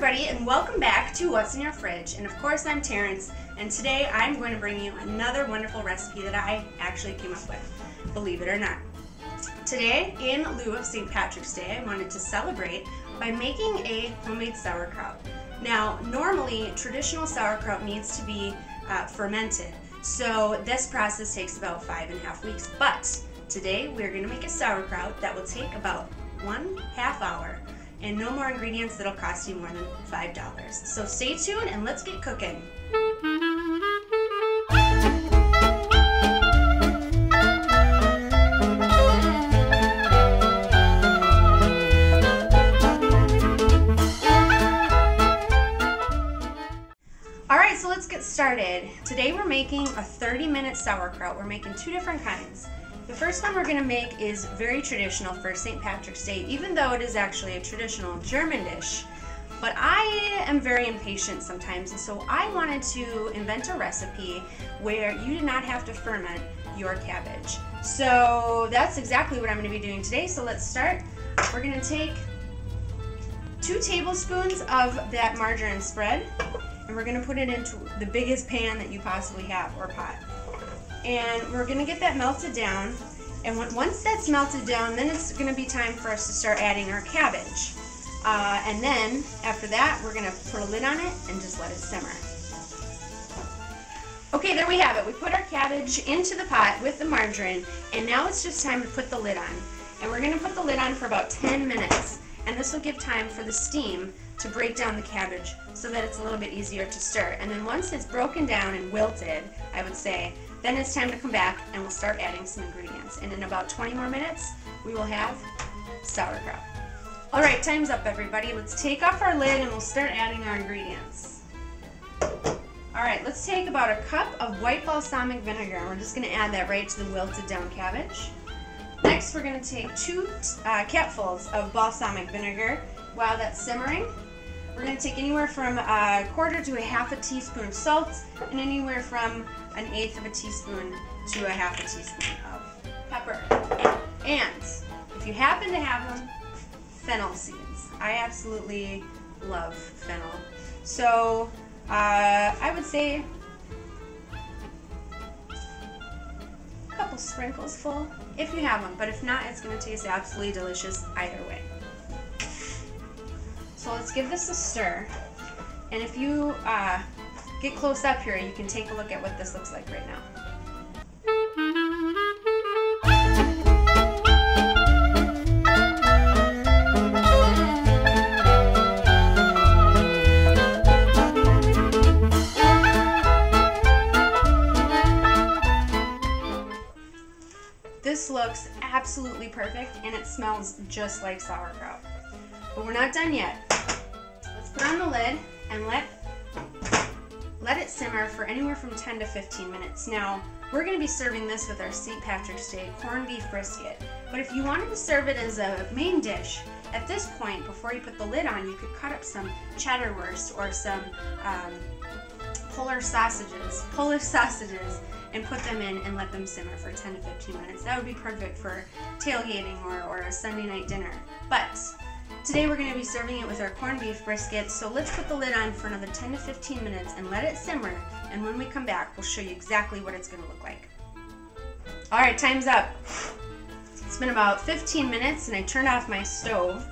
everybody, and welcome back to What's in Your Fridge. And of course, I'm Terrence, and today I'm going to bring you another wonderful recipe that I actually came up with, believe it or not. Today, in lieu of St. Patrick's Day, I wanted to celebrate by making a homemade sauerkraut. Now, normally, traditional sauerkraut needs to be fermented, so this process takes about 5.5 weeks, but today we're going to make a sauerkraut that will take about 1/2 hour. And no more ingredients that'll cost you more than $5. So stay tuned and let's get cooking. Alright, so let's get started. Today we're making a 30-minute sauerkraut. We're making two different kinds. The first one we're going to make is very traditional for St. Patrick's Day, even though it is actually a traditional German dish. But I am very impatient sometimes, and so I wanted to invent a recipe where you do not have to ferment your cabbage. So that's exactly what I'm going to be doing today. So let's start. We're going to take 2 tablespoons of that margarine spread, and we're going to put it into the biggest pan that you possibly have, or pot. And we're going to get that melted down, and once that's melted down, then it's going to be time for us to start adding our cabbage. And then, after that, we're going to put a lid on it and just let it simmer. Okay, there we have it. We put our cabbage into the pot with the margarine, and now it's just time to put the lid on. And we're going to put the lid on for about 10 minutes, and this will give time for the steam to break down the cabbage so that it's a little bit easier to stir. And then once it's broken down and wilted, I would say, then it's time to come back and we'll start adding some ingredients. And in about 20 more minutes, we will have sauerkraut. Alright, time's up everybody. Let's take off our lid and we'll start adding our ingredients. Alright, let's take about a cup of white balsamic vinegar, and we're just going to add that right to the wilted down cabbage. Next, we're going to take 2 cupfuls of balsamic vinegar. While that's simmering, we're going to take anywhere from 1/4 to 1/2 teaspoon of salt, and anywhere from 1/8 teaspoon to 1/2 teaspoon of pepper. And if you happen to have them, fennel seeds. I absolutely love fennel. So I would say a couple sprinkles full if you have them, but if not, it's going to taste absolutely delicious either way. So let's give this a stir, and if you get close up here, you can take a look at what this looks like right now. This looks absolutely perfect, and it smells just like sauerkraut. But we're not done yet. Let's put on the lid and let it simmer for anywhere from 10 to 15 minutes. Now, we're going to be serving this with our St. Patrick's Day corned beef brisket. But if you wanted to serve it as a main dish, at this point, before you put the lid on, you could cut up some cheddar wurst or some Polish sausages, and put them in and let them simmer for 10 to 15 minutes. That would be perfect for tailgating or a Sunday night dinner. But today we're going to be serving it with our corned beef brisket, so let's put the lid on for another 10 to 15 minutes and let it simmer, and when we come back, we'll show you exactly what it's going to look like. Alright, time's up. It's been about 15 minutes, and I turned off my stove.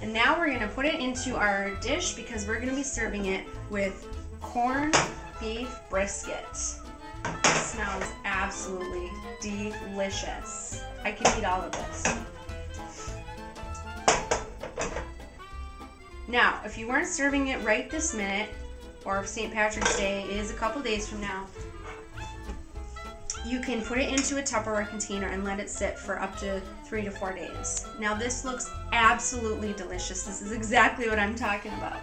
And now we're going to put it into our dish because we're going to be serving it with corned beef brisket. It smells absolutely delicious. I can eat all of this. Now, if you weren't serving it right this minute, or if St. Patrick's Day is a couple days from now, you can put it into a Tupperware container and let it sit for up to 3 to 4 days. Now, this looks absolutely delicious. This is exactly what I'm talking about.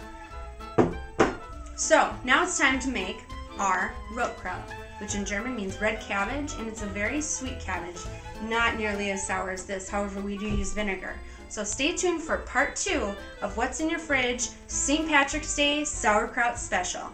So, now it's time to make our Rotkraut, which in German means red cabbage, and it's a very sweet cabbage, not nearly as sour as this. However, we do use vinegar. So stay tuned for part 2 of What's in Your Fridge St. Patrick's Day Sauerkraut Special.